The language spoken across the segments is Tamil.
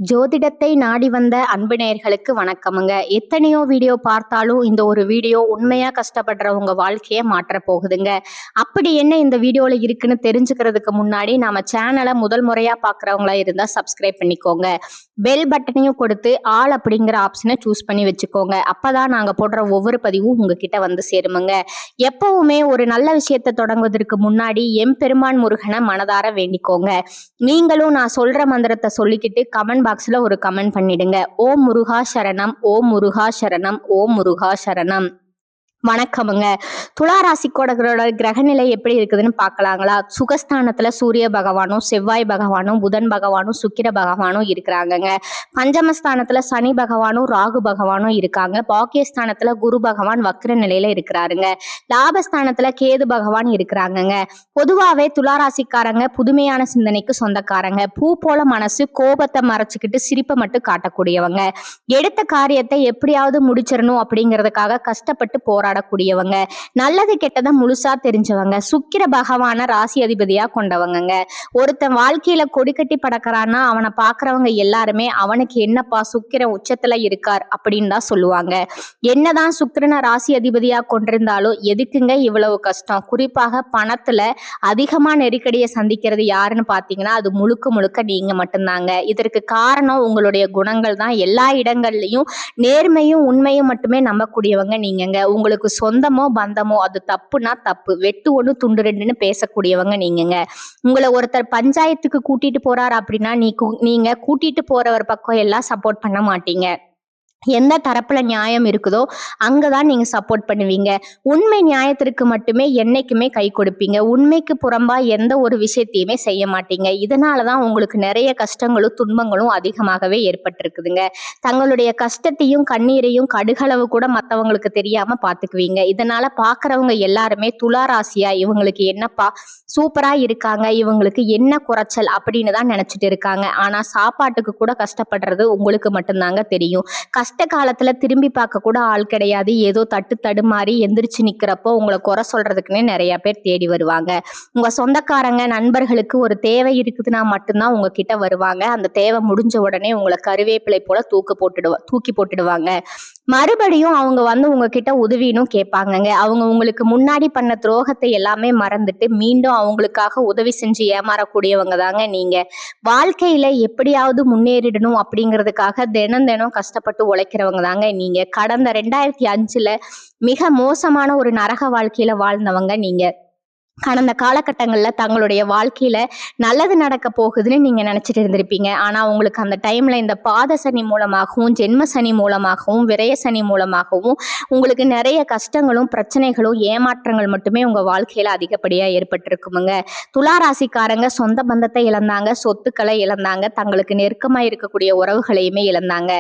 ஜோதிடத்தை நாடி வந்த அன்பு நேயர்களுக்கு வணக்கமுங்க. எத்தனையோ வீடியோ பார்த்தாலும் இந்த ஒரு வீடியோ உண்மையா கஷ்டப்படுறவங்க வாழ்க்கையை மாற்ற போகுதுங்க. அப்படி என்ன இந்த வீடியோல இருக்குன்னு தெரிஞ்சுக்கிறதுக்கு முன்னாடி நம்ம சேனலை முதல் முறையா பார்க்குறவங்களா இருந்தா சப்ஸ்கிரைப் பண்ணிக்கோங்க. பெல் பட்டனையும் கொடுத்து ஆல் அப்படிங்கிற ஆப்ஷனை சூஸ் பண்ணி வச்சுக்கோங்க. அப்பதான் நாங்க போடுற ஒவ்வொரு பதிவும் உங்ககிட்ட வந்து சேருமுங்க. எப்பவுமே ஒரு நல்ல விஷயத்தை தொடங்குவதற்கு முன்னாடி எம்பெருமான் முருகனை மனதார வேண்டிக்கோங்க. நீங்களும் நான் சொல்ற மந்திரத்தை சொல்லிக்கிட்டு கமெண்ட் பாக்ஸ்ல ஒரு கமெண்ட் பண்ணிடுங்க. ஓம் முருகா சரணம், ஓம் முருகா சரணம், ஓம் முருகா சரணம். வணக்கமுங்க. துளாராசிக்கோட கிரகநிலை எப்படி இருக்குதுன்னு பார்க்கலாங்களா? சுகஸ்தானத்துல சூரிய பகவானும் செவ்வாய் பகவானும் புதன் பகவானும் சுக்கிர பகவானும் இருக்கிறாங்கங்க. பஞ்சமஸ்தானத்துல சனி பகவானும் ராகு பகவானும் இருக்காங்க. பாக்கியஸ்தானத்துல குரு பகவான் வக்ர நிலையில இருக்கிறாருங்க. லாபஸ்தானத்துல கேது பகவான் இருக்கிறாங்கங்க. பொதுவாவே துளாராசிக்காரங்க புதுமையான சிந்தனைக்கு சொந்தக்காரங்க. பூ போல மனசு, கோபத்தை மறைச்சுக்கிட்டு சிரிப்பை மட்டும் காட்டக்கூடியவங்க. எடுத்த காரியத்தை எப்படியாவது முடிச்சிடணும் அப்படிங்கிறதுக்காக கஷ்டப்பட்டு போராடக்கூடியவங்க. நல்லது கெட்டதை முழுசா தெரிஞ்சவங்க. சுக்கிர பகவான ராசி அதிபதியா கொண்டவங்க. ஒருத்தன் வாழ்க்கையில கொடிக்கட்டி பறக்கிறான்னா அவனை பாக்குறவங்க எல்லாருமே அவனுக்கு என்னப்பா சுக்கிர உச்சத்துல இருக்கார் அப்படின்னு தான் சொல்லுவாங்க. என்னதான் சுக்கிரனை ராசி அதிபதியா கொண்டிருந்தாலும் எதுக்குங்க இவ்வளவு கஷ்டம்? குறிப்பாக பணத்துல அதிகமா நெருக்கடியை சந்திக்கிறது யாருன்னு பாத்தீங்கன்னா அது முழுக்க முழுக்க நீங்க மட்டும்தாங்க. இதற்கு காரணம் உங்களுடைய குணங்கள் தான். எல்லா இடங்கள்லயும் நேர்மையும் உண்மையும் மட்டுமே நம்பக்கூடியவங்க நீங்கங்க. உங்களுக்கு சொந்தமோ பந்தமோ அது தப்புனா தப்பு, வெட்டு ஒண்ணு துண்டு ரெண்டுன்னு பேசக்கூடியவங்க நீங்கங்க. உங்களை ஒருத்தர் பஞ்சாயத்துக்கு கூட்டிட்டு போறாரு அப்படின்னா நீங்க கூட்டிட்டு போறவர் பக்கம் எல்லாம் சப்போர்ட் பண்ண மாட்டீங்க. எந்த தரப்புல நியாயம் இருக்குதோ அங்கதான் நீங்க சப்போர்ட் பண்ணுவீங்க. உண்மை நியாயத்திற்கு மட்டுமே என்னைக்குமே கை கொடுப்பீங்க. உண்மைக்கு புறம்பா எந்த ஒரு விஷயத்தையுமே செய்ய மாட்டீங்க. இதனாலதான் உங்களுக்கு நிறைய கஷ்டங்களும் துன்பங்களும் அதிகமாகவே ஏற்பட்டிருக்குதுங்க. தங்களுடைய கஷ்டத்தையும் கண்ணீரையும் கடுகளவு கூட மற்றவங்களுக்கு தெரியாம பாத்துக்குவீங்க. இதனால பாக்குறவங்க எல்லாருமே துளாராசியா இவங்களுக்கு என்னப்பா சூப்பரா இருக்காங்க, இவங்களுக்கு என்ன குறைச்சல் அப்படின்னு தான் நினைச்சிட்டு இருக்காங்க. ஆனா சாப்பாட்டுக்கு கூட கஷ்டப்படுறது உங்களுக்கு மட்டும்தாங்க தெரியும். கஷ்ட காலத்துல திரும்பி பார்க்க கூட ஆள் கிடையாது. ஏதோ தடுமாறி எந்திரிச்சு நிக்கிறப்போ உங்களை குறை சொல்றதுக்குன்னே நிறைய பேர் தேடி வருவாங்க. உங்க சொந்தக்காரங்க நண்பர்களுக்கு ஒரு தேவை இருக்குதுன்னா மட்டும்தான் உங்ககிட்ட வருவாங்க. அந்த தேவை முடிஞ்ச உடனே உங்களை கருவேப்பிலை போல தூக்கி போட்டுடுவாங்க. மறுபடியும் அவங்க வந்து உங்ககிட்ட உதவினும் கேட்பாங்கங்க. அவங்க உங்களுக்கு முன்னாடி பண்ண துரோகத்தை எல்லாமே மறந்துட்டு மீண்டும் அவங்களுக்காக உதவி செஞ்சு ஏமாறக்கூடியவங்க தாங்க நீங்க. வாழ்க்கையில எப்படியாவது முன்னேறிடணும் அப்படிங்கிறதுக்காக தினம் கஷ்டப்பட்டு உழைக்கிறவங்க தாங்க நீங்க. கடந்த 2005 மிக மோசமான ஒரு நரக வாழ்க்கையில வாழ்ந்தவங்க நீங்க. கடந்த காலகட்டங்கள்ல தங்களுடைய வாழ்க்கையில நல்லது நடக்க போகுதுன்னு நீங்க நினைச்சிட்டு இருந்திருப்பீங்க. ஆனா உங்களுக்கு அந்த டைம்ல இந்த பாத சனி மூலமாகவும் ஜென்ம சனி மூலமாகவும் விரய சனி மூலமாகவும் உங்களுக்கு நிறைய கஷ்டங்களும் பிரச்சனைகளும் ஏமாற்றங்கள் மட்டுமே உங்க வாழ்க்கையில அதிகப்படியா ஏற்பட்டிருக்குமுங்க. துளாராசிக்காரங்க சொந்த பந்தத்தை இழந்தாங்க, சொத்துக்களை இழந்தாங்க, தங்களுக்கு நெருக்கமா இருக்கக்கூடிய உறவுகளையுமே இழந்தாங்க.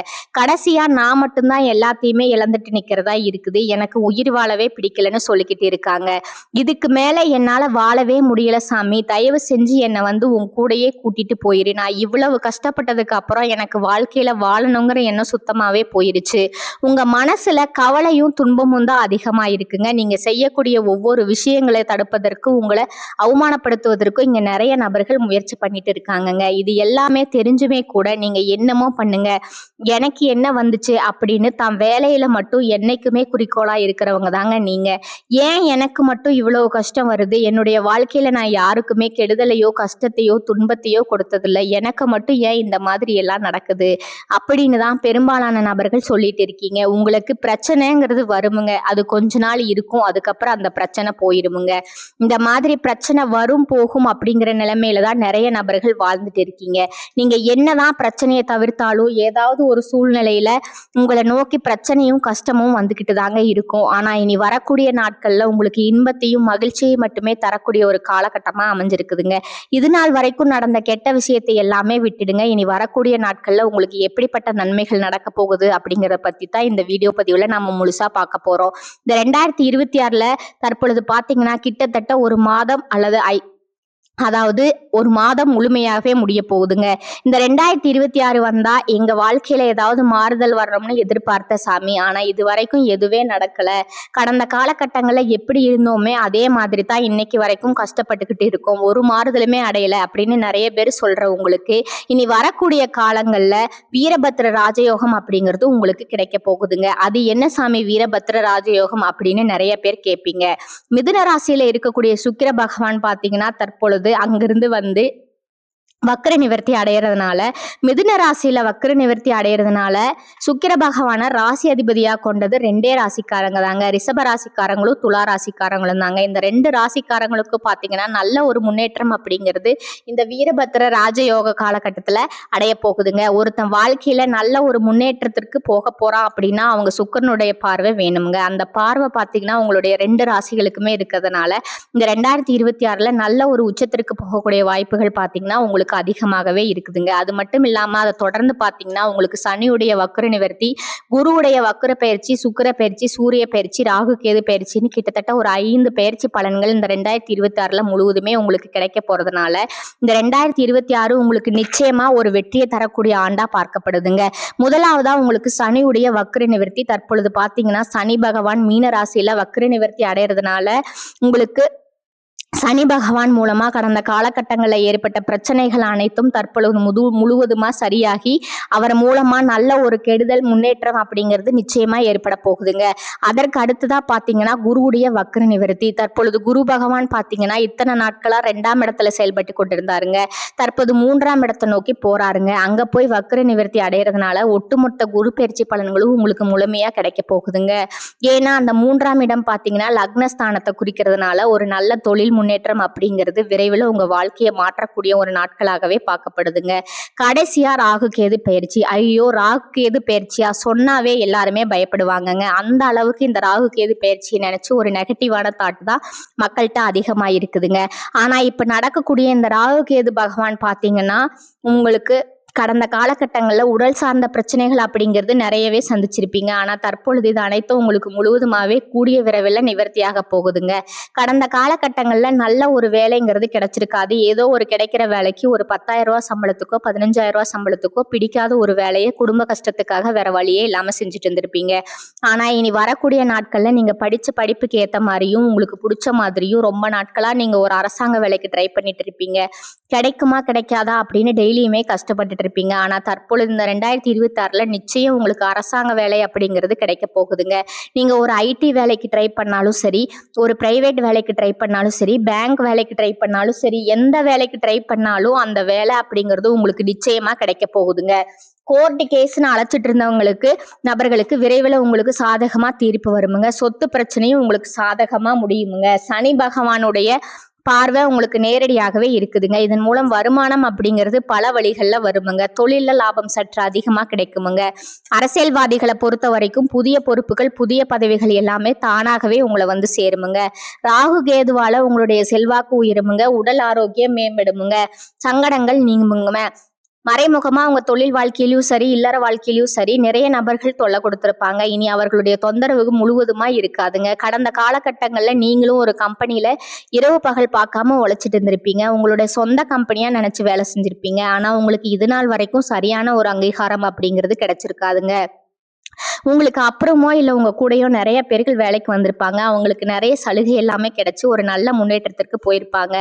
கடைசியா நான் மட்டும்தான் எல்லாத்தையுமே இழந்துட்டு நிக்கிறதா இருக்குது, எனக்கு உயிர் வாழவே பிடிக்கலன்னு சொல்லிக்கிட்டு இருக்காங்க. இதுக்கு மேல என்னால வாழவே முடியல சாமி, தயவு செஞ்சு என்னை வந்து உன் கூடையே கூட்டிட்டு போயிரு. நான் இவ்வளவு கஷ்டப்பட்டதுக்கு அப்புறம் எனக்கு வாழ்க்கையில வாழணுங்கிற எண்ணம் சுத்தமாவே போயிருச்சு. உங்க மனசுல கவலையும் துன்பமும் தான் அதிகமா இருக்குங்க. நீங்க செய்யக்கூடிய ஒவ்வொரு விஷயங்களை தடுப்பதற்கு, உங்களை அவமானப்படுத்துவதற்கும் இங்க நிறைய நபர்கள் முயற்சி பண்ணிட்டு இருக்காங்கங்க. இது எல்லாமே தெரிஞ்சுமே கூட நீங்க என்னமோ பண்ணுங்க, எனக்கு என்ன வந்துச்சு அப்படின்னு தான் வேலையில மட்டும் என்னைக்குமே குறிக்கோளா இருக்கிறவங்க தாங்க நீங்க. ஏன் எனக்கு மட்டும் இவ்வளவு கஷ்டம் வருது, என்னுடைய வாழ்க்கையில நான் யாருக்குமே கெடுதலையோ கஷ்டத்தையோ துன்பத்தையோ கொடுத்ததில்லை, எனக்கு மட்டும் ஏன் இந்த மாதிரி எல்லாம் நடக்குது அப்படின்னு தான் பெரும்பாலான நபர்கள் சொல்லிட்டு இருக்கீங்க. உங்களுக்கு பிரச்சனைங்கிறது வருமுங்க, அது கொஞ்ச நாள் இருக்கும், அதுக்கப்புறம் அந்த பிரச்சனை போயிருமுங்க. இந்த மாதிரி பிரச்சனை வரும் போகும் அப்படிங்கிற நிலைமையில தான் நிறைய நபர்கள் வாழ்ந்துட்டு இருக்கீங்க. நீங்க என்னதான் பிரச்சனையை தவிர்த்தாலும் ஏதாவது ஒரு சூழ்நிலையில உங்களை நோக்கி பிரச்சனையும் கஷ்டமும் வந்துகிட்டு தாங்க இருக்கும். ஆனா இனி வரக்கூடிய நாட்கள்ல உங்களுக்கு இன்பத்தையும் மகிழ்ச்சியையும் மட்டுமே தரக்கூடிய ஒரு காலகட்டமா அமைஞ்சிருக்குதுங்க. இது நாள் வரைக்கும் நடந்த கெட்ட விஷயத்தை எல்லாமே விட்டுடுங்க. இனி வரக்கூடிய நாட்கள்ல உங்களுக்கு எப்படிப்பட்ட நன்மைகள் நடக்க போகுது அப்படிங்கிறத பத்தி தான் இந்த வீடியோ பதிவுல நம்ம முழுசா பார்க்க போறோம். இந்த 2026 தற்பொழுது பாத்தீங்கன்னா கிட்டத்தட்ட ஒரு மாதம் அல்லது அதாவது ஒரு மாதம் முழுமையாகவே முடிய போகுதுங்க. இந்த 2026 வந்தா எங்க வாழ்க்கையில ஏதாவது மாறுதல் வரணும்னு எதிர்பார்த்த சாமி. ஆனா இது வரைக்கும் எதுவே நடக்கல. கடந்த காலகட்டங்கள்ல எப்படி இருந்தோமே அதே மாதிரி தான் இன்னைக்கு வரைக்கும் கஷ்டப்பட்டுக்கிட்டு இருக்கோம். ஒரு மாறுதலுமே அடையல அப்படின்னு நிறைய பேர் சொல்ற உங்களுக்கு இனி வரக்கூடிய காலங்கள்ல வீரபத்ர ராஜயோகம் அப்படிங்கிறது உங்களுக்கு கிடைக்க போகுதுங்க. அது என்ன சாமி வீரபத்ர ராஜயோகம் அப்படின்னு நிறைய பேர் கேட்பீங்க. மிதுன ராசியில இருக்கக்கூடிய சுக்கிர பகவான் பாத்தீங்கன்னா தற்பொழுது அங்கிருந்து வந்து வக்ர நிவர்த்தி அடையறதுனால மிதுன ராசியில வக்ர நிவர்த்தி அடையறதுனால சுக்கிர பகவான ராசி அதிபதியா கொண்டது 2 ராசிக்காரங்க தாங்க. ரிஷப ராசிக்காரங்களும் துலா ராசிக்காரங்களும் தாங்க. இந்த 2 ராசிக்காரங்களுக்கு பாத்தீங்கன்னா நல்ல ஒரு முன்னேற்றம் அப்படிங்கிறது இந்த வீரபத்ர ராஜயோக காலகட்டத்துல அடைய போகுதுங்க. ஒருத்தன் வாழ்க்கையில நல்ல ஒரு முன்னேற்றத்திற்கு போக போறான் அப்படின்னா அவங்க சுக்கிரனுடைய பார்வை வேணுங்க. அந்த பார்வை பாத்தீங்கன்னா உங்களுடைய 2 ராசிகளுக்குமே இருக்கிறதுனால இந்த 2026ல நல்ல ஒரு உச்சத்திற்கு போகக்கூடிய வாய்ப்புகள் பாத்தீங்கன்னா உங்களுக்கு அதிகமாகவே இருக்குதுங்க. அது மட்டும் இல்லாம அதை தொடர்ந்து பாத்தீங்கன்னா உங்களுக்கு சனியுடைய வக்ர நிவர்த்தி, குருவுடைய வக்ர பயிற்சி, சுக்கிர பயிற்சி, சூரிய பயிற்சி, ராகு கேது பயிற்சின்னு கிட்டத்தட்ட ஒரு 5 பயிற்சி பலன்கள் இந்த 2026ல முழுவதுமே உங்களுக்கு கிடைக்க போறதுனால இந்த 2026 உங்களுக்கு நிச்சயமா ஒரு வெற்றியை தரக்கூடிய ஆண்டா பார்க்கப்படுதுங்க. முதலாவதா உங்களுக்கு சனியுடைய வக்ர நிவர்த்தி. தற்பொழுது பாத்தீங்கன்னா சனி பகவான் மீன ராசியில வக்ர நிவர்த்தி அடையறதுனால உங்களுக்கு சனி பகவான் மூலமா கடந்த காலகட்டங்களில் ஏற்பட்ட பிரச்சனைகள் அனைத்தும் தற்பொழுது முழுவதுமா சரியாகி அவர் மூலமா நல்ல ஒரு கெடுதல் முன்னேற்றம் அப்படிங்கிறது நிச்சயமா ஏற்பட போகுதுங்க. அதற்கு அடுத்ததா பாத்தீங்கன்னா குருவுடைய வக்ர நிவர்த்தி. தற்பொழுது குரு பகவான் பாத்தீங்கன்னா இத்தனை நாட்களா 2ஆம் இடத்துல செயல்பட்டு கொண்டிருந்தாருங்க. தற்போது 3ஆம் இடத்தை நோக்கி போறாருங்க. அங்க போய் வக்ர நிவர்த்தி அடையறதுனால ஒட்டுமொத்த குரு பயிற்சி பலன்களும் உங்களுக்கு முழுமையா கிடைக்க போகுதுங்க. ஏன்னா அந்த 3ஆம் இடம் பாத்தீங்கன்னா லக்னஸ்தானத்தை குறிக்கிறதுனால ஒரு நல்ல தொழில் முன்னேற்றம் அப்படிங்கிறது விரைவில் உங்க வாழ்க்கையை மாற்றக்கூடிய ஒரு நாட்களாகவே பார்க்கப்படுதுங்க. கடைசியா ராகு கேது பயிற்சி. ஐயோ ராகு கேது பயிற்சியா சொன்னாவே எல்லாருமே பயப்படுவாங்கங்க. அந்த அளவுக்கு இந்த ராகு கேது பயிற்சியை நினைச்சு ஒரு நெகட்டிவான தாட் தான் மக்கள்கிட்ட அதிகமா இருக்குதுங்க. ஆனா இப்ப நடக்கக்கூடிய இந்த ராகு கேது பகவான் பாத்தீங்கன்னா உங்களுக்கு கடந்த காலகட்டங்களில் உடல் சார்ந்த பிரச்சனைகள் அப்படிங்கிறது நிறையவே சந்திச்சிருப்பீங்க. ஆனால் தற்பொழுது இது அனைத்தும் உங்களுக்கு முழுவதுமாவே கூடிய விரைவில் நிவர்த்தியாக போகுதுங்க. கடந்த காலகட்டங்களில் நல்ல ஒரு வேலைங்கிறது கிடைச்சிருக்காது. ஏதோ ஒரு கிடைக்கிற வேலைக்கு ஒரு 10,000 ரூபா சம்பளத்துக்கோ 15,000 ரூபா சம்பளத்துக்கோ பிடிக்காத ஒரு வேலையை குடும்ப கஷ்டத்துக்காக வேற வழியே இல்லாமல் செஞ்சுட்டு இருந்திருப்பீங்க. ஆனால் இனி வரக்கூடிய நாட்களில் நீங்கள் படித்த படிப்புக்கு ஏற்ற மாதிரியும் உங்களுக்கு பிடிச்ச மாதிரியும் ரொம்ப நாட்களாக நீங்கள் ஒரு அரசாங்க வேலைக்கு ட்ரை பண்ணிட்டு இருப்பீங்க. கிடைக்குமா கிடைக்காதா அப்படின்னு டெய்லியுமே கஷ்டப்பட்டுட்டு இருப்பீங்க. ஆனா தற்பொழுது இந்த 2026ல நிச்சயம் உங்களுக்கு அரசாங்க வேலை அப்படிங்கிறது கிடைக்க போகுதுங்க. நீங்க ஒரு ஐடி வேலைக்கு ட்ரை பண்ணாலும் சரி, ஒரு பிரைவேட் வேலைக்கு ட்ரை பண்ணாலும் சரி, பேங்க் வேலைக்கு ட்ரை பண்ணாலும் சரி, எந்த வேலைக்கு ட்ரை பண்ணாலும் அந்த வேலை அப்படிங்கிறது உங்களுக்கு நிச்சயமா கிடைக்க போகுதுங்க. கோர்ட்டு கேஸ்ன்னு அழைச்சிட்டு இருந்தவங்களுக்கு நபர்களுக்கு விரைவில் உங்களுக்கு சாதகமா தீர்ப்பு வருமுங்க. சொத்து பிரச்சனையும் உங்களுக்கு சாதகமா முடியுமுங்க. சனி பகவானுடைய பார்வை உங்களுக்கு நேரடியாகவே இருக்குதுங்க. இதன் மூலம் வருமானம் அப்படிங்கிறது பல வழிகளில் வருமுங்க. தொழில லாபம் சற்று அதிகமா கிடைக்குமுங்க. அரசியல்வாதிகளை பொறுத்த வரைக்கும் புதிய பொறுப்புகள், புதிய பதவிகள் எல்லாமே தானாகவே உங்களை வந்து சேருமுங்க. ராகு கேதுவால உங்களுடைய செல்வாக்கு உயருமுங்க. உடல் ஆரோக்கியம் மேம்படுமுங்க. சங்கடங்கள் நீங்குமுங்க. மறைமுகமா அவங்க தொழில் வாழ்க்கையிலும் சரி, இல்லற வாழ்க்கையிலும் சரி நிறைய நபர்கள் தொல்லை கொடுத்திருப்பாங்க. இனி அவர்களுடைய தொந்தரவு முழுவதுமா இருக்காதுங்க. கடந்த காலகட்டங்கள்ல நீங்களும் ஒரு கம்பெனியில இரவு பகல் பார்க்காம உழைச்சிட்டு இருந்திருப்பீங்க. உங்களுடைய சொந்த கம்பெனியா நினைச்சு வேலை செஞ்சிருப்பீங்க. ஆனா உங்களுக்கு இது நாள் வரைக்கும் சரியான ஒரு அங்கீகாரம் அப்படிங்கிறது கிடைச்சிருக்காதுங்க. உங்களுக்கு அப்புறமோ இல்லை உங்க கூடயோ நிறைய பேர்கள் வேலைக்கு வந்திருப்பாங்க. அவங்களுக்கு நிறைய சலுகை எல்லாமே கிடைச்சி ஒரு நல்ல முன்னேற்றத்திற்கு போயிருப்பாங்க.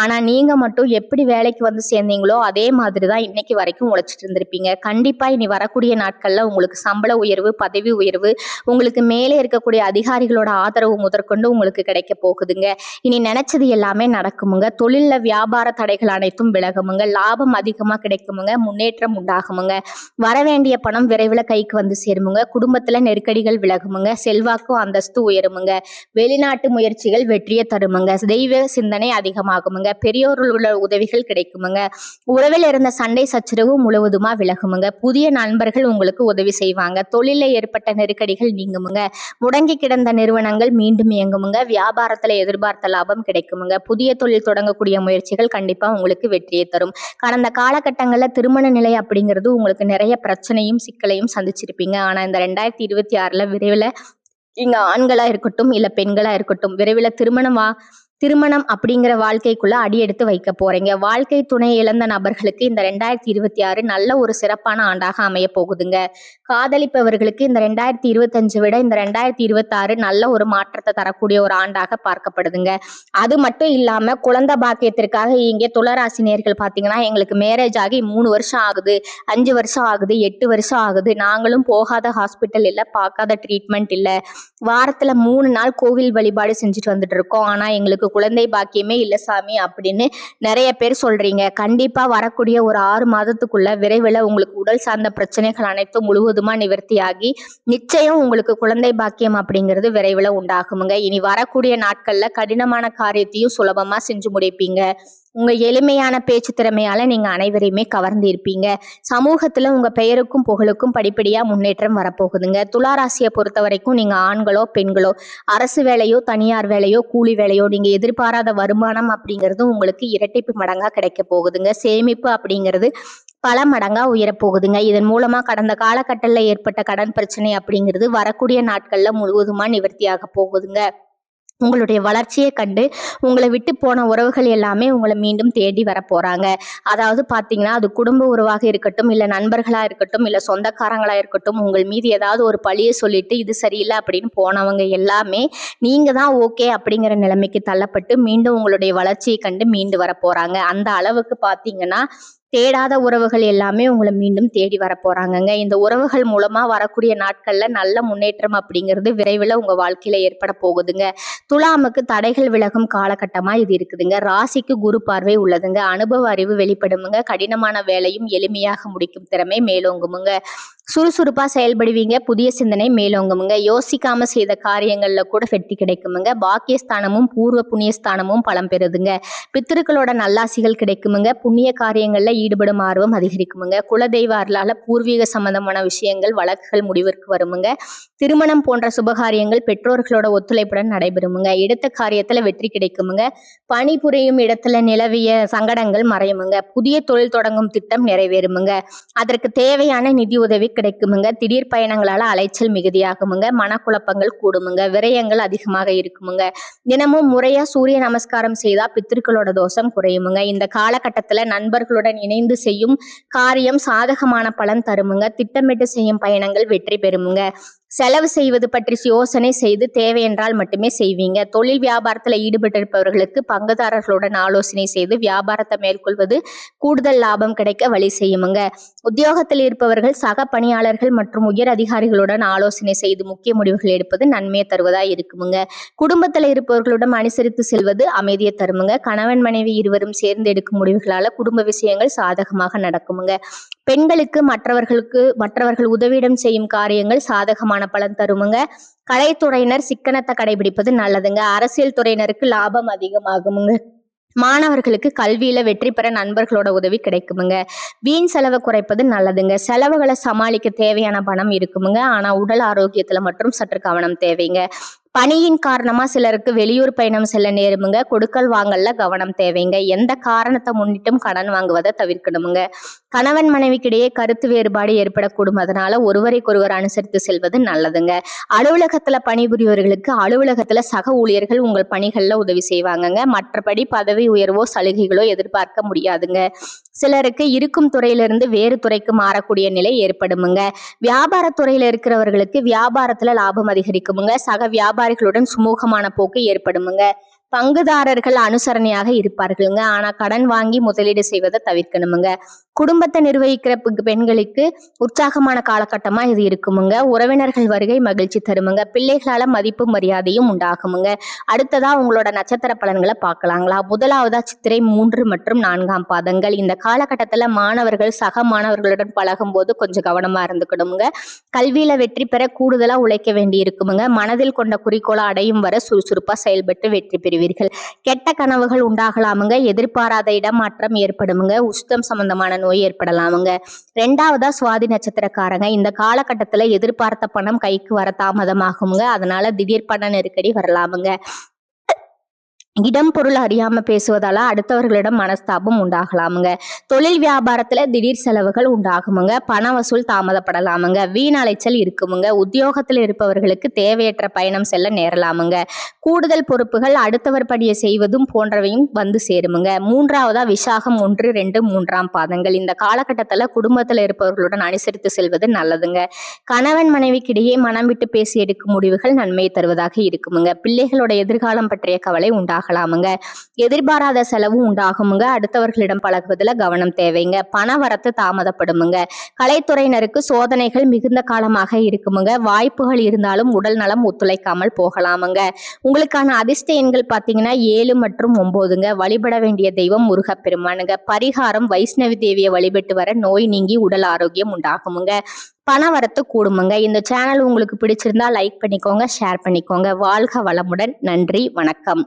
ஆனா நீங்க மட்டும் எப்படி வேலைக்கு வந்து சேர்ந்தீங்களோ அதே மாதிரி தான் இன்னைக்கு வரைக்கும் உழைச்சிட்டு இருந்திருப்பீங்க. கண்டிப்பா இனி வரக்கூடிய நாட்கள்ல உங்களுக்கு சம்பள உயர்வு, பதவி உயர்வு, உங்களுக்கு மேலே இருக்கக்கூடிய அதிகாரிகளோட ஆதரவு முதற்கொண்டு உங்களுக்கு கிடைக்க போகுதுங்க. இனி நினைச்சது எல்லாமே நடக்குமுங்க. தொழில்ல வியாபார தடைகள் அனைத்தும் விலகுமுங்க. லாபம் அதிகமா கிடைக்குமுங்க. முன்னேற்றம் உண்டாகுமுங்க. வரவேண்டிய பணம் விரைவில் கைக்கு வந்து சேருமுங்க. குடும்பத்துல நெருக்கடிகள் விலகுமுங்க. செல்வாக்கும் அந்தஸ்து உயருமுங்க. வெளிநாட்டு முயற்சிகள் வெற்றியை தருமுங்க. தெய்வ சிந்தனை அதிகமாகுமுங்க. பெரியோர்களோட உதவிகள் கிடைக்குமுங்க. உறவில் இருந்த சண்டை சச்சரவு முழுவதுமா விலகுமுங்க. புதிய நண்பர்கள் உங்களுக்கு உதவி செய்வாங்க. தொழில ஏற்பட்ட நெருக்கடிகள் நீங்குமுங்க. முடங்கி கிடந்த நிறுவனங்கள் மீண்டும் இயங்குமுங்க. வியாபாரத்துல எதிர்பார்த்த லாபம் கிடைக்குமுங்க. புதிய தொழில் தொடங்கக்கூடிய முயற்சிகள் கண்டிப்பா உங்களுக்கு வெற்றியை தரும். கடந்த காலகட்டங்கள்ல திருமண நிலை அப்படிங்கிறது உங்களுக்கு நிறைய பிரச்சனையும் சிக்கலையும் சந்திச்சிருப்பீங்க. ஆனா இந்த 2026ல விரைவில் இங்க ஆண்களா இருக்கட்டும் இல்ல பெண்களா இருக்கட்டும் விரைவில் திருமணம் திருமணம் அப்படிங்கிற வாழ்க்கைக்குள்ள அடியெடுத்து வைக்க போறீங்க. வாழ்க்கை துணை இழந்த நபர்களுக்கு இந்த 2026 நல்ல ஒரு சிறப்பான ஆண்டாக அமைய போகுதுங்க. காதலிப்பவர்களுக்கு இந்த 2025 விட இந்த 2026 நல்ல ஒரு மாற்றத்தை தரக்கூடிய ஒரு ஆண்டாக பார்க்கப்படுதுங்க. அது மட்டும் இல்லாம குழந்தை பாக்கியத்திற்காக இங்கே துளராசி நேயர்கள் பாத்தீங்கன்னா, எங்களுக்கு மேரேஜ் ஆகி 3 வருஷம் ஆகுது, 5 வருஷம் ஆகுது, 8 வருஷம் ஆகுது, நாங்களும் போகாத ஹாஸ்பிட்டல் இல்ல, பார்க்காத ட்ரீட்மெண்ட் இல்ல, வாரத்துல 3 நாள் கோவில் வழிபாடு செஞ்சுட்டு வந்துட்டு இருக்கோம், ஆனா எங்களுக்கு குழந்தை பாக்கியமே இல்ல சாமி அப்படின்னு நிறைய பேர் சொல்றீங்க. கண்டிப்பா வரக்கூடிய ஒரு 6 மாதத்துக்குள்ள விரைவில் உங்களுக்கு உடல் சார்ந்த பிரச்சனைகள் அனைத்தும் முழுவதுமா நிவர்த்தியாகி நிச்சயம் உங்களுக்கு குழந்தை பாக்கியம் அப்படிங்கிறது விரைவில் உண்டாகுமுங்க. இனி வரக்கூடிய நாட்கள்ல கடினமான காரியத்தையும் சுலபமா செஞ்சு முடிப்பீங்க. உங்க எளிமையான பேச்சு திறமையால நீங்க அனைவரையுமே கவர்ந்து இருப்பீங்க. சமூகத்துல உங்க பெயருக்கும் புகழுக்கும் படிப்படியா முன்னேற்றம் வரப்போகுதுங்க. துளாராசியை பொறுத்த வரைக்கும் நீங்க ஆண்களோ பெண்களோ, அரசு வேலையோ தனியார் வேலையோ கூலி வேலையோ, நீங்க எதிர்பாராத வருமானம் அப்படிங்கிறது உங்களுக்கு இரட்டிப்பு மடங்கா கிடைக்க போகுதுங்க. சேமிப்பு அப்படிங்கிறது பல மடங்கா உயரப்போகுதுங்க. இதன் மூலமா கடந்த காலகட்டத்தில் ஏற்பட்ட கடன் பிரச்சனை அப்படிங்கிறது வரக்கூடிய நாட்கள்ல முழுவதுமா நிவர்த்தியாக போகுதுங்க. உங்களுடைய வளர்ச்சியை கண்டு உங்களை விட்டு போன உறவுகள் எல்லாமே உங்களை மீண்டும் தேடி வர போறாங்க. அதாவது பாத்தீங்கன்னா, அது குடும்ப உறவாக இருக்கட்டும், இல்ல நண்பர்களா இருக்கட்டும், இல்ல சொந்தக்காரங்களா இருக்கட்டும், உங்கள் மீது ஏதாவது ஒரு பழியை சொல்லிட்டு இது சரியில்லை அப்படின்னு போனவங்க எல்லாமே நீங்க தான் ஓகே அப்படிங்கிற நிலைமைக்கு தள்ளப்பட்டு மீண்டும் உங்களுடைய வளர்ச்சியை கண்டு மீண்டு வர போறாங்க. அந்த அளவுக்கு பாத்தீங்கன்னா, தேடாத உறவுகள் எல்லாமே உங்களை மீண்டும் தேடி வர போறாங்கங்க. இந்த உறவுகள் மூலமா வரக்கூடிய நாட்கள்ல நல்ல முன்னேற்றம் அப்படிங்கிறது விரைவில் உங்க வாழ்க்கையில ஏற்பட போகுதுங்க. துலாமுக்கு தடைகள் விலகும் காலகட்டமா இது இருக்குதுங்க. ராசிக்கு குரு பார்வை உள்ளதுங்க. அனுபவ அறிவு வெளிப்படுமுங்க. கடினமான வேலையும் எளிமையாக முடிக்கும் திறமை மேலோங்குமுங்க. சுறுசுறுப்பா செயல்படுவீங்க. புதிய சிந்தனை மேலோங்குமுங்க. யோசிக்காம செய்த காரியங்கள்ல கூட வெற்றி கிடைக்குமுங்க. பாக்கியஸ்தானமும் பூர்வ புண்ணியஸ்தானமும் பலம் பெறுதுங்க. பித்திருக்களோட நல்லாசிகள் கிடைக்குமுங்க. புண்ணிய காரியங்கள்ல ஈடுபடும் ஆர்வம் அதிகரிக்குமுங்க. குலதெய்வ அருளால பூர்வீக சம்பந்தமான விஷயங்கள் வழக்குகள் முடிவிற்கு வருமுங்க. திருமணம் போன்ற சுபகாரியங்கள் பெற்றோர்களோட ஒத்துழைப்புடன் நடைபெறுமுங்க. எடுத்த காரியத்துல வெற்றி கிடைக்குமுங்க. பணிபுரியும் இடத்துல நிலவிய சங்கடங்கள் மறையுமுங்க. புதிய தொழில் தொடங்கும் திட்டம் நிறைவேறுமுங்க. அதற்கு தேவையான நிதி உதவி கிடைக்குமுங்க. திடீர் பயணங்களால அலைச்சல் மிகுதியாகுமுங்க. மனக்குழப்பங்கள் கூடுமுங்க. விரயங்கள் அதிகமாக இருக்குமுங்க. தினமும் முறையா சூரிய நமஸ்காரம் செய்தா பித்திருக்களோட தோஷம் குறையுமுங்க. இந்த காலகட்டத்துல நண்பர்களுடன் இணைந்து செய்யும் காரியம் சாதகமான பலன் தருமுங்க. திட்டமிட்டு செய்யும் பயணங்கள் வெற்றி பெறுமுங்க. செலவு செய்வது பற்றி யோசனை செய்து தேவையென்றால் மட்டுமே செய்வீங்க. தொழில் வியாபாரத்துல ஈடுபட்டிருப்பவர்களுக்கு பங்குதாரர்களுடன் ஆலோசனை செய்து வியாபாரத்தை மேற்கொள்வது கூடுதல் லாபம் கிடைக்க வழி செய்யுமுங்க. உத்தியோகத்தில் இருப்பவர்கள் சக பணியாளர்கள் மற்றும் உயர் அதிகாரிகளுடன் ஆலோசனை செய்து முக்கிய முடிவுகள் எடுப்பது நன்மையை தருவதா இருக்குமுங்க. குடும்பத்தில் இருப்பவர்களுடன் அனுசரித்து செல்வது அமைதியை தருமுங்க. கணவன் மனைவி இருவரும் சேர்ந்து எடுக்கும் முடிவுகளால குடும்ப விஷயங்கள் சாதகமாக நடக்குமுங்க. பெண்களுக்கு மற்றவர்கள் உதவியிடம் செய்யும் காரியங்கள் சாதகமான பலன் தருமுங்க. கலைத்துறையினர் சிக்கனத்தை கடைபிடிப்பது நல்லதுங்க. அரசியல் துறையினருக்கு லாபம் அதிகமாகுமுங்க. மாணவர்களுக்கு கல்வியில வெற்றி பெற நண்பர்களோட உதவி கிடைக்குமுங்க. வீண் செலவை குறைப்பது நல்லதுங்க. செலவுகளை சமாளிக்க தேவையான பணம் இருக்குமுங்க. ஆனா உடல் ஆரோக்கியத்துல மட்டும் சற்று கவனம் தேவைங்க. பணியின் காரணமா சிலருக்கு வெளியூர் பயணம் செல்ல நேருமுங்க. கொடுக்கல் வாங்கல்ல கவனம் தேவைங்க. எந்த காரணத்தை முன்னிட்டும் கடன் வாங்குவதை தவிர்க்கணுமுங்க. கணவன் மனைவிக்கிடையே கருத்து வேறுபாடு ஏற்படக்கூடும். அதனால ஒருவரைக்கொருவர் அனுசரித்து செல்வது நல்லதுங்க. அலுவலகத்துல பணிபுரியவர்களுக்கு அலுவலகத்துல சக ஊழியர்கள் உங்கள் பணிகள்ல உதவி செய்வாங்கங்க. மற்றபடி பதவி உயர்வோ சலுகைகளோ எதிர்பார்க்க முடியாதுங்க. சிலருக்கு இருக்கும் துறையிலிருந்து வேறு துறைக்கு மாறக்கூடிய நிலை ஏற்படுமுங்க. வியாபாரத்துறையில இருக்கிறவர்களுக்கு வியாபாரத்துல லாபம் அதிகரிக்குமுங்க. சக வியாபாரிகளுடன் சுமூகமான போக்கு ஏற்படுமுங்க. பங்குதாரர்கள் அனுசரணையாக இருப்பார்களுங்க. ஆனா கடன் வாங்கி முதலீடு செய்வதை தவிர்க்கணுமுங்க. குடும்பத்தை நிர்வகிக்கிற பெண்களுக்கு உற்சாகமான காலகட்டமா இது இருக்குமுங்க. உறவினர்கள் வருகை மகிழ்ச்சி தருமுங்க. பிள்ளைகளால மதிப்பு மரியாதையும் உண்டாகுமுங்க. அடுத்ததா உங்களோட நட்சத்திர பலன்களை பார்க்கலாங்களா? முதலாவதா சித்திரை 3 மற்றும் 4ஆம் பாதங்கள். இந்த காலகட்டத்துல மாணவர்கள் சக மாணவர்களுடன் பழகும் போது கொஞ்சம் கவனமா இருந்துக்கணுமுங்க. கல்வியில வெற்றி பெற கூடுதலா உழைக்க வேண்டி இருக்குமுங்க. மனதில் கொண்ட குறிக்கோளை அடையும் வரை சுறுசுறுப்பா செயல்பட்டு வெற்றி பெறுவீர்கள். கெட்ட கனவுகள் உண்டாகலாமுங்க. எதிர்பாராத இடமாற்றம் ஏற்படுமுங்க. உஷ்டம் சம்பந்தமான நோய் ஏற்படலாமுங்க. 2வதா சுவாதி நட்சத்திரக்காரங்க. இந்த காலகட்டத்துல எதிர்பார்த்த பணம் கைக்கு வர தாமதமாகுங்க. அதனால திடீர் பண நெருக்கடி வரலாமுங்க. இடம் பொருள் அறியாம பேசுவதால அடுத்தவர்களிடம் மனஸ்தாபம் உண்டாகலாமுங்க. தொழில் வியாபாரத்துல திடீர் செலவுகள் உண்டாகுமுங்க. பண வசூல் தாமதப்படலாமுங்க. வீண் அலைச்சல் இருக்குமுங்க. உத்தியோகத்தில் இருப்பவர்களுக்கு தேவையற்ற பயணம் செல்ல நேரலாமுங்க. கூடுதல் பொறுப்புகள், அடுத்தவர் பணியை செய்வதும் போன்றவையும் வந்து சேருமுங்க. 3வதா விசாகம் 1, 2, 3ஆம் பாதங்கள். இந்த காலகட்டத்துல குடும்பத்துல இருப்பவர்களுடன் அனுசரித்து செல்வது நல்லதுங்க. கணவன் மனைவிக்கிடையே மனம் விட்டு பேசி எடுக்கும் முடிவுகள் நன்மையை தருவதாக இருக்குமுங்க. பிள்ளைகளோட எதிர்காலம் பற்றிய கவலை உண்டாகலாமுங்க. எதிர்பாராத செலவு உண்டாகுமுங்க. அடுத்தவர்களிடம் பழகுவதில் கவனம் தேவைங்க. பண வரத்து தாமதப்படுமுங்க. கலைத்துறையினருக்கு சோதனைகள் மிகுந்த காலமாக இருக்குமுங்க. வாய்ப்புகள் இருந்தாலும் உடல் நலம் ஒத்துழைக்காமல் போகலாமுங்க. உங்களுக்கான அதிர்ஷ்ட எண்கள் பார்த்தீங்கன்னா 7 மற்றும் 9ங்க. வழிபட வேண்டிய தெய்வம் முருகப்பெருமானுங்க. பரிகாரம் வைஷ்ணவி தேவியை வழிபட்டு வர நோய் நீங்கி உடல் ஆரோக்கியம் உண்டாகுமுங்க. பண வரத்து கூடுமுங்க. இந்த சேனல் உங்களுக்கு பிடிச்சிருந்தா லைக் பண்ணிக்கோங்க, ஷேர் பண்ணிக்கோங்க. வாழ்க வளமுடன். நன்றி, வணக்கம்.